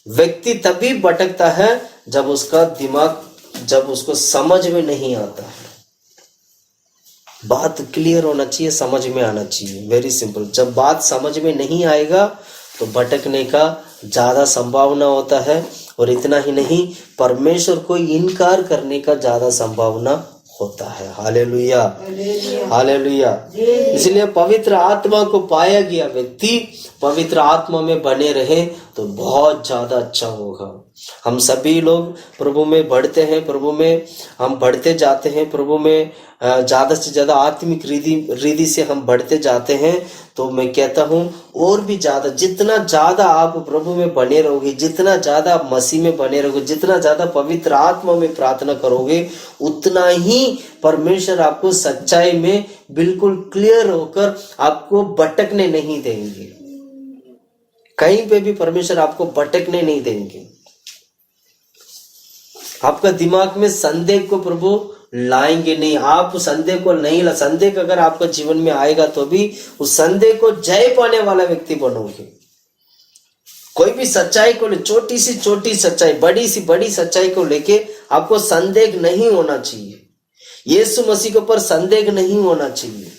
व्यक्ति तभी भटकता है जब उसका दिमाग, जब उसको समझ में नहीं आता है। बात क्लियर होना चाहिए, समझ में आना चाहिए, वेरी सिंपल। जब बात समझ में नहीं आएगा तो भटकने का ज्यादा संभावना होता है, और इतना ही नहीं, परमेश्वर को इनकार करने का ज्यादा संभावना होता है। Hallelujah, hallelujah. इसलिए पवित्र आत्मा को पाया गया व्यक्ति पवित्र आत्मा में बने रहे तो बहुत ज्यादा अच्छा होगा। हम सभी लोग प्रभु में बढ़ते हैं, प्रभु में हम बढ़ते जाते हैं, प्रभु में ज्यादा से ज्यादा आत्मिक रिधि से हम बढ़ते जाते हैं। तो मैं कहता हूं और भी ज्यादा, जितना ज्यादा आप प्रभु में बने रहोगे, जितना ज्यादा आप मसीह में बने रहोगे, जितना ज्यादा पवित्र आत्मा में प्रार्थना करोगे, उतना ही परमेश्वर आपको सच्चाई में बिल्कुल क्लियर होकर आपको भटकने नहीं देंगे। कहीं पे भी परमेश्वर आपको भटकने नहीं देंगे। आपका दिमाग में संदेह को प्रभु लाएंगे नहीं। आप संदेह को नहीं ला, संदेह अगर आपका जीवन में आएगा तो भी उस संदेह को जय पाने वाला व्यक्ति बनोगे। कोई भी सच्चाई को, छोटी सी छोटी सच्चाई, बड़ी सी बड़ी सच्चाई को लेके आपको संदेह नहीं होना चाहिए। यीशु मसीह के ऊपर संदेह नहीं होना चाहिए।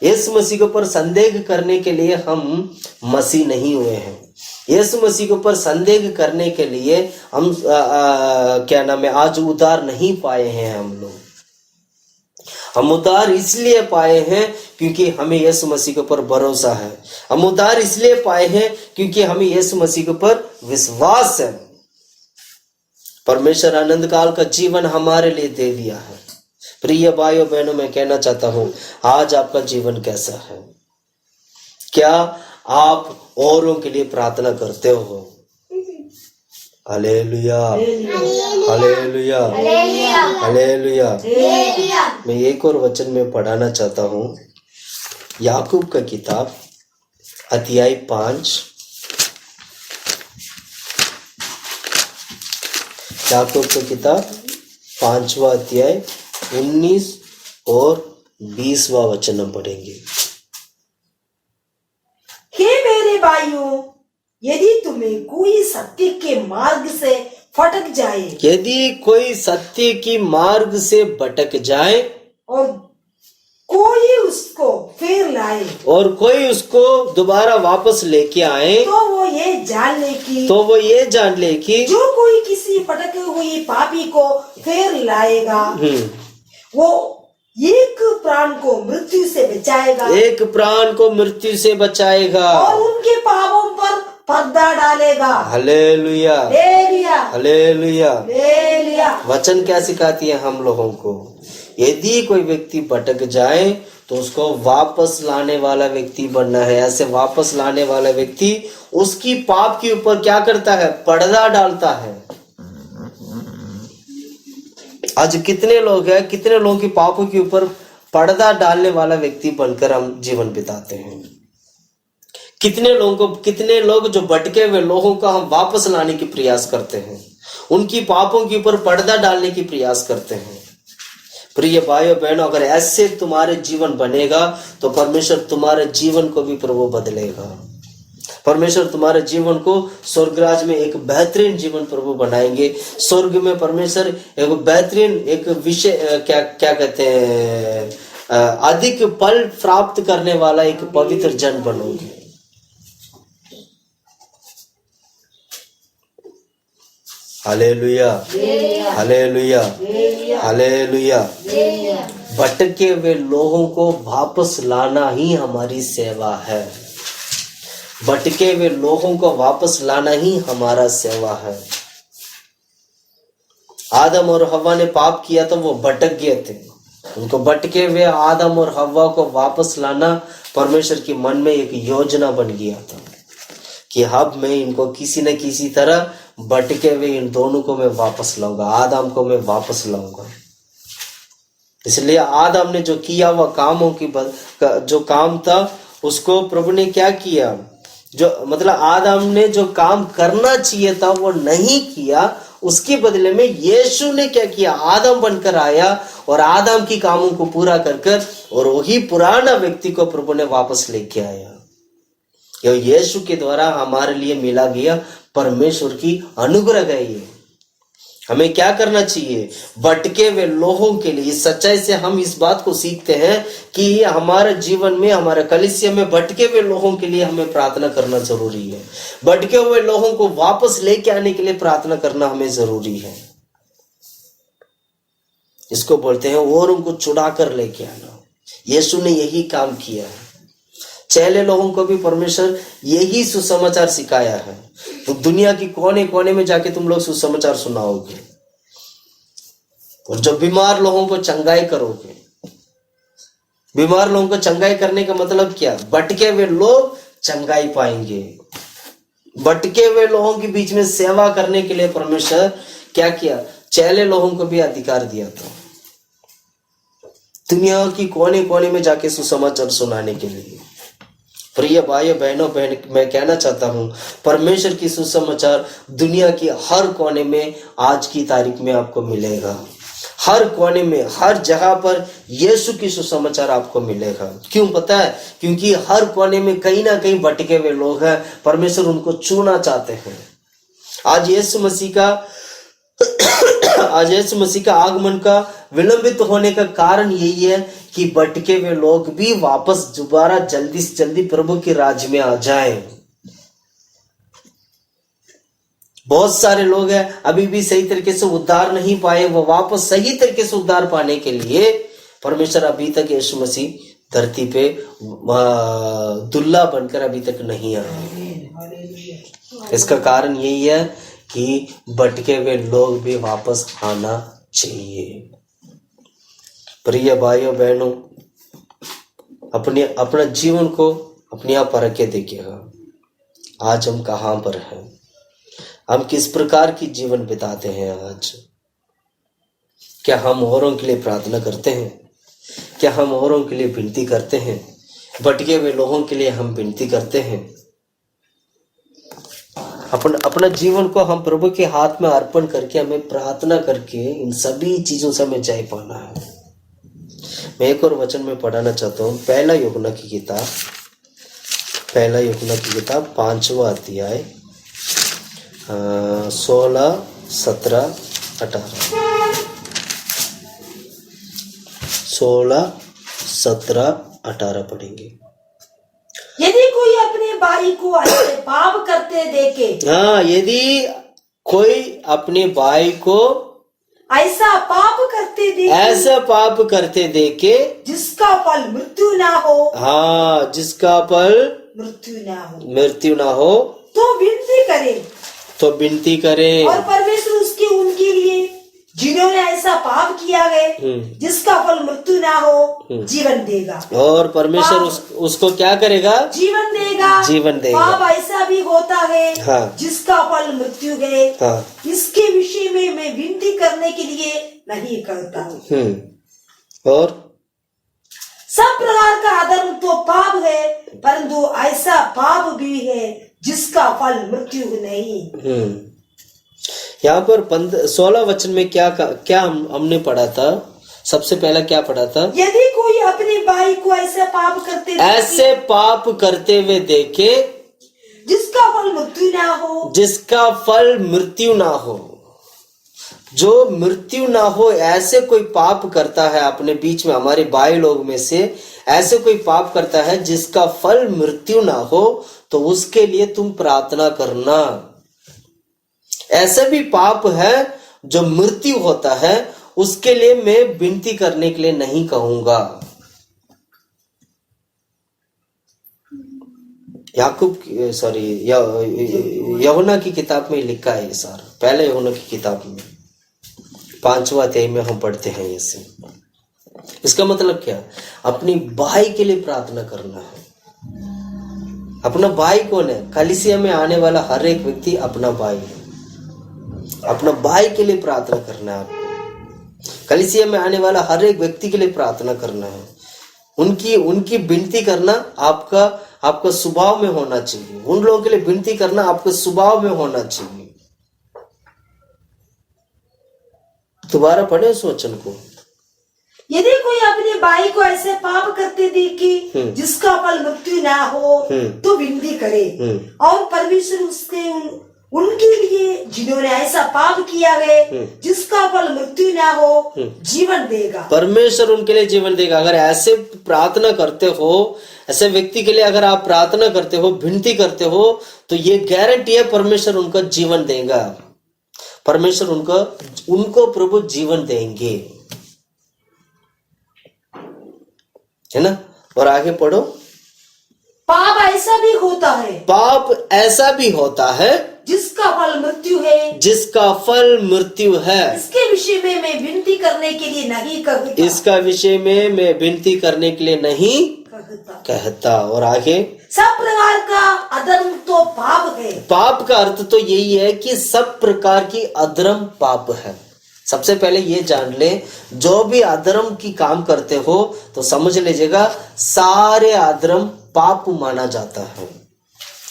यीशु मसीह के ऊपर संदेह करने के लिए हम मसीह नहीं हुए हैं। यीशु मसीह के ऊपर संदेह करने के लिए हम क्या नाम है, आज उद्धार नहीं पाए हैं। हम उद्धार इसलिए पाए हैं क्योंकि हमें यीशु मसीह के ऊपर भरोसा है। हम उद्धार इसलिए पाए हैं क्योंकि हमें यीशु मसीह के ऊपर विश्वास है। परमेश्वर अनंत काल का जीवन हमारे लिए दे दिया है। प्रिय भाइयों बहनों, मैं कहना चाहता हूं, आज आपका जीवन कैसा है? क्या आप औरों के लिए प्रार्थना करते हो? Hallelujah, hallelujah, hallelujah. मैं एक और वचन में पढ़ाना चाहता हूं, याकूब का किताब अध्याय 5, याकूब का किताब 5वां अध्याय 19 और 20वां वचन हम पढ़ेंगे। हे मेरे भाइयों, यदि तुम्हें कोई सत्य के मार्ग से भटक जाए, यदि कोई सत्य की मार्ग से भटक जाए और कोई उसको फिर लाए, और कोई उसको दोबारा वापस लेके आए, तो वो ये जान ले कि जो कोई किसी भटके हुई पापी को फिर लाएगा, वो एक प्राण को मृत्यु से बचाएगा, एक प्राण को मृत्यु से बचाएगा, और उनके पापों पर पर्दा डालेगा। Hallelujah, hallelujah. वचन क्या सिखाती है हम लोगों को? यदि कोई व्यक्ति भटक जाए तो उसको वापस लाने वाला व्यक्ति बनना है। ऐसे वापस लाने वाला व्यक्ति उसकी पाप के ऊपर क्या करता है? पर्दा डालता है। आज कितने लोग हैं, कितने लोगों की पापों के ऊपर पर्दा डालने वाला व्यक्ति बनकर हम जीवन बिताते हैं। कितने लोग जो भटके हुए लोगों का हम वापस लाने की प्रयास करते हैं, उनकी पापों के ऊपर पर्दा डालने की प्रयास करते हैं। प्रिय भाइयों बहनों, अगर ऐसे तुम्हारे जीवन बनेगा तो परमेश्वर तुम्हारे जीवन को भी प्रभु बदलेगा। परमेश्वर तुम्हारे जीवन को स्वर्गराज में एक बेहतरीन जीवन प्रभु बनाएंगे। स्वर्ग में परमेश्वर एक बेहतरीन, एक विषय क्या कहते हैं, अधिक फल प्राप्त करने वाला एक पवित्र जन बनोगे। Hallelujah, hallelujah, hallelujah. भटके हुए लोगों को वापस लाना ही हमारी सेवा है। भटके हुए लोगों को वापस लाना ही हमारा सेवा है। आदम और हव्वा ने पाप किया तो वो भटक गए थे। उनको भटके हुए आदम और हव्वा को वापस लाना परमेश्वर के मन में एक योजना बन गया था कि अब मैं इनको किसी न किसी तरह भटके हुए इन दोनों को मैं वापस लाऊंगा, आदम को मैं वापस लाऊंगा। इसलिए आदम ने जो किया वह कामों की जो काम था उसको प्रभु ने क्या किया, जो मतलब आदम ने जो काम करना चाहिए था वो नहीं किया। उसके बदले में यीशु ने क्या किया, आदम बनकर आया और आदम की कामों को पूरा कर और वही पुराना व्यक्ति को प्रभु ने वापस लेके आया। यीशु के द्वारा हमारे लिए मिला गया परमेश्वर की अनुग्रह है। ये हमें क्या करना चाहिए? भटके हुए लोगों के लिए। इस सच्चाई से हम इस बात को सीखते हैं कि हमारे जीवन में, हमारे कलीसिया में भटके हुए लोगों के लिए हमें प्रार्थना करना जरूरी है। भटके हुए लोगों को वापस लेके आने के लिए प्रार्थना करना हमें जरूरी है। इसको बोलते हैं और उनको छुड़ा कर लेके आना। यीशु ने यही काम किया है। चेले लोगों को भी परमेश्वर यही सुसमाचार सिखाया है। तो दुनिया की कोने कोने में जाके तुम लोग सुसमाचार सुनाओगे और जब बीमार लोगों को चंगाई करोगे। बीमार लोगों को चंगाई करने का मतलब क्या? भटके हुए लोग चंगाई पाएंगे। भटके हुए लोगों के बीच में सेवा करने के लिए परमेश्वर क्या किया? चेले लोगों को भी अधिकार दिया था दुनिया की कोने कोने में जाके सुसमाचार सुनाने के लिए। प्रिय भाइयों बहनों, मैं कहना चाहता हूं, परमेश्वर की सुसमाचार दुनिया की हर कोने में आज की तारीख में आपको मिलेगा। हर कोने में, हर जगह पर यीशु की सुसमाचार आपको मिलेगा। क्यों पता है? क्योंकि हर कोने में कहीं ना कहीं भटके हुए लोग हैं। परमेश्वर उनको छूना चाहते हैं। आज यीशु मसीह का आगमन का विलंबित होने का कारण यही है कि भटके हुए लोग भी वापस दोबारा जल्दी से जल्दी प्रभु के राज्य में आ जाएं। बहुत सारे लोग हैं अभी भी सही तरीके से उद्धार नहीं पाए। वो वापस सही तरीके से उद्धार पाने के लिए परमेश्वर अभी तक यीशु मसीह धरती पे दुल्हा बनकर अभी तक नहीं आए। इसका कारण यही है कि भटके हुए लोग भी वापस आना चाहिए। प्रिय भाइयों बहनों, अपना जीवन को अपने आप परख के देखिएगा। आज हम कहाँ पर हैं? हम किस प्रकार की जीवन बिताते हैं आज? क्या हम औरों के लिए प्रार्थना करते हैं? क्या हम औरों के लिए विनती करते हैं? भटके हुए लोगों के लिए हम विनती करते हैं? अपना जीवन को हम प्रभु के हाथ में अर्पण करके, हमें प्रार्थना करके इन सभी चीजों से हमें जय पाना है। मैं एक और वचन में पढ़ाना चाहता हूँ। पहला यूहन्ना की किताब 5वां अध्याय 16, 17, 18। 16, 17, 18 पढ़ेंगे। यदि कोई अपने भाई को ऐसे पाप करते देखे, यदि कोई अपने भाई को ऐसा पाप करते देखे जिसका फल मृत्यु ना हो, जिसका फल मृत्यु ना हो तो विनती करे और परमेश्वर उनके लिए जिन्होंने ऐसा पाप किया है जिसका फल मृत्यु ना हो जीवन देगा। और परमेश्वर उसको क्या करेगा? जीवन देगा। पाप ऐसा भी होता है जिसका फल मृत्यु है। इसके विषय में मैं विनती करने के लिए नहीं करता हूँ। और सब प्रकार का अधर्म तो पाप है, परंतु ऐसा पाप भी है जिसका फल मृत्यु नहीं। यहाँ पर 16 वचन में क्या हमने पढ़ा था? सबसे पहला क्या पढ़ा था? यदि कोई अपने भाई को ऐसे पाप करते हुए देखे जिसका फल मृत्यु ना हो, जो मृत्यु ना हो, ऐसे कोई पाप करता है अपने बीच में, हमारे भाई लोग में से ऐसे कोई पाप करता है जिसका फल मृत्यु ना हो, तो उसके लिए तुम प्रार्थना करना। ऐसा भी पाप है जो मृत्यु होता है, उसके लिए मैं विनती करने के लिए नहीं कहूंगा। यूहन्ना की किताब में लिखा है ये सारा। पहले यूहन्ना की किताब में 5वां अध्याय में हम पढ़ते हैं इसे। इसका मतलब क्या? अपनी भाई के लिए प्रार्थना करना है। अपना भाई कौन है? कलीसिया में आने वाला हर एक व्यक्ति अपना भाई है। अपना भाई के लिए प्रार्थना करना है आपको। कलीसिया में आने वाला हर एक व्यक्ति के लिए प्रार्थना करना है। उनकी विनती करना आपका स्वभाव में होना चाहिए। उन लोगों के लिए विनती करना आपके स्वभाव में होना चाहिए। दोबारा पढ़े उस वचन को। यदि कोई अपने भाई को ऐसे पाप करते देखे जिसका फल मृत्यु ना हो तो विनती करे और परमेश्वर उसके उनके लिए जिन्होंने ऐसा पाप किया है जिसका फल मृत्यु ना हो जीवन देगा। परमेश्वर उनके लिए जीवन देगा। अगर ऐसे प्रार्थना करते हो, ऐसे व्यक्ति के लिए अगर आप प्रार्थना करते हो, विनती करते हो, तो ये गारंटी है परमेश्वर उनका जीवन देगा। परमेश्वर उनको प्रभु जीवन देंगे, है ना। और आगे पढ़ो। पाप ऐसा भी होता है, पाप ऐसा भी होता है जिसका फल मृत्यु है, जिसका फल मृत्यु है। इसके विषय में मैं विनती करने के लिए नहीं कहता, इसका विषय में मैं विनती करने के लिए नहीं कहता। और आगे, सब प्रकार का अधर्म तो पाप है। पाप का अर्थ तो यही है कि सब प्रकार की अधर्म पाप है। सबसे पहले ये जान ले, जो भी अधर्म की काम करते हो तो समझ लीजिएगा सारे अधर्म पाप माना जाता है।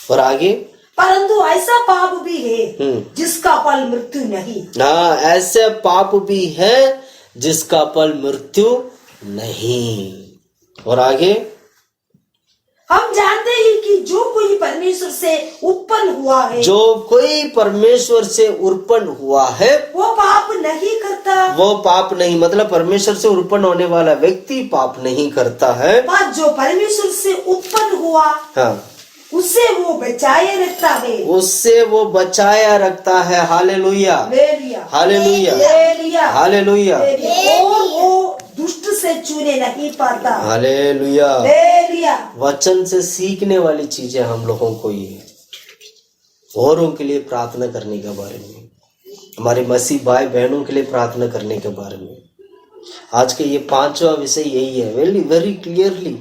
और आगे, परंतु ऐसा पाप भी है जिसका फल मृत्यु नहीं। हाँ, ऐसे पाप भी है जिसका फल मृत्यु नहीं। और आगे, हम जानते हैं कि जो कोई परमेश्वर से उत्पन्न हुआ है, जो कोई परमेश्वर से उत्पन्न हुआ है वो पाप नहीं करता। वो पाप नहीं, मतलब परमेश्वर से उत्पन्न होने वाला व्यक्ति पाप नहीं करता है। पर जो परमेश्वर से उत्पन्न हुआ, हाँ, उससे वो बचाए रखता है, उससे वो बचाया रखता है। Hallelujah, hallelujah, hallelujah. और वो दुष्ट से चूने नहीं पाता। हालेलुया। वचन से सीखने वाली चीजें हम लोगों को ये औरों के लिए प्रार्थना करने के बारे में, हमारे मसीह भाई बहनों के लिए प्रार्थना करने के बारे में। आज के ये 5वां विषय यही है, वेरी वेरी क्लियरली।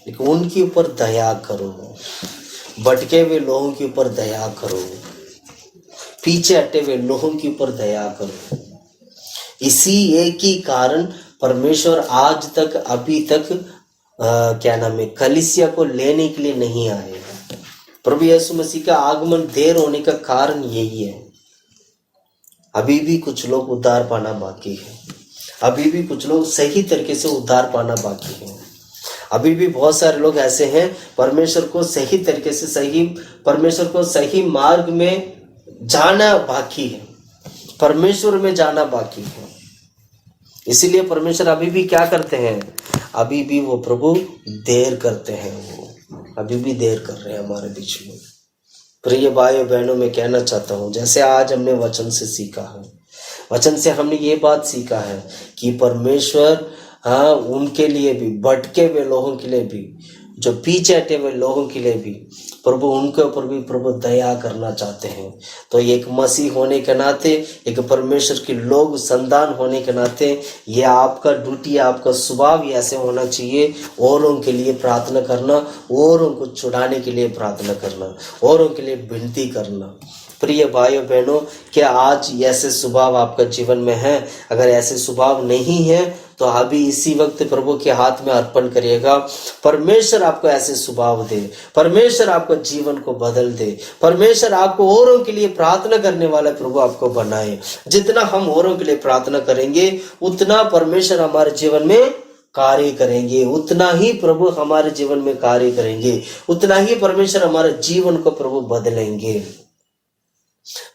लेकिन उनके ऊपर दया करो, भटके हुए लोगों के ऊपर दया करो, पीछे हटे हुए लोगों के ऊपर दया करो। इसी एक ही कारण परमेश्वर आज तक, अभी तक क्या नाम है, कलीसिया को लेने के लिए नहीं आए। प्रभु यीशु मसीह का आगमन देर होने का कारण यही है। अभी भी कुछ लोग उद्धार पाना बाकी है, अभी भी कुछ लोग सही तरीके से उद्धार पाना बाकी है। अभी भी बहुत सारे लोग ऐसे हैं परमेश्वर को सही तरीके से, परमेश्वर को सही मार्ग में जाना बाकी है, परमेश्वर में जाना बाकी है। इसीलिए परमेश्वर अभी भी क्या करते हैं, अभी भी वो प्रभु देर करते हैं, वो अभी भी देर कर रहे हैं हमारे बीच में। प्रिय भाइयों बहनों, मैं कहना चाहता हूँ, जैसे आज हमने वचन से सीखा है, वचन से हमने ये बात सीखा है कि परमेश्वर उनके लिए भी, भटके हुए लोगों के लिए भी, जो पीछे हटे हुए लोगों के लिए भी प्रभु, उनके ऊपर भी प्रभु दया करना चाहते हैं। तो एक मसीह होने के नाते, एक परमेश्वर के लोग संतान होने के नाते, ये आपका ड्यूटी, आपका स्वभाव ही ऐसे होना चाहिए, औरों के लिए प्रार्थना करना, औरों को छुड़ाने के लिए प्रार्थना करना, औरों के लिए विनती करना। प्रिय भाइयों बहनों, क्या आज ऐसे स्वभाव आपका जीवन में है? अगर ऐसे स्वभाव नहीं है तो अभी इसी वक्त प्रभु के हाथ में अर्पण करिएगा। परमेश्वर आपको ऐसे स्वभाव दे, परमेश्वर आपको जीवन को बदल दे, परमेश्वर आपको औरों के लिए प्रार्थना करने वाला प्रभु आपको बनाए। जितना हम औरों के लिए प्रार्थना करेंगे उतना परमेश्वर हमारे जीवन में कार्य करेंगे, उतना ही प्रभु हमारे जीवन में कार्य करेंगे, उतना ही परमेश्वर हमारे जीवन को प्रभु बदलेंगे।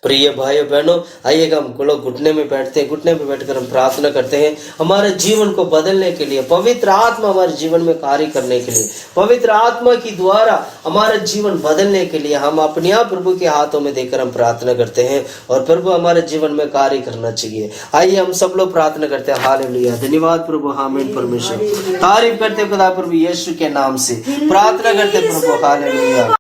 प्रिय भाइयों बहनों, आइएगा हम लोग घुटने में बैठते हैं, घुटने में बैठकर हम प्रार्थना करते हैं हमारे जीवन को बदलने के लिए, पवित्र आत्मा हमारे जीवन में कार्य करने के लिए, पवित्र आत्मा की द्वारा हमारा जीवन बदलने के लिए हम अपने आप प्रभु के हाथों में देकर हम प्रार्थना करते हैं और प्रभु हमारे जीवन में कार्य करना चाहिए। आइए हम सब लोग प्रार्थना करते हैं। हालेलुया, धन्यवाद प्रभु, आमीन। परमेश्वर तारीफ करते खुदा प्रभु यीशु के नाम से प्रार्थना करते प्रभु, हालेलुया।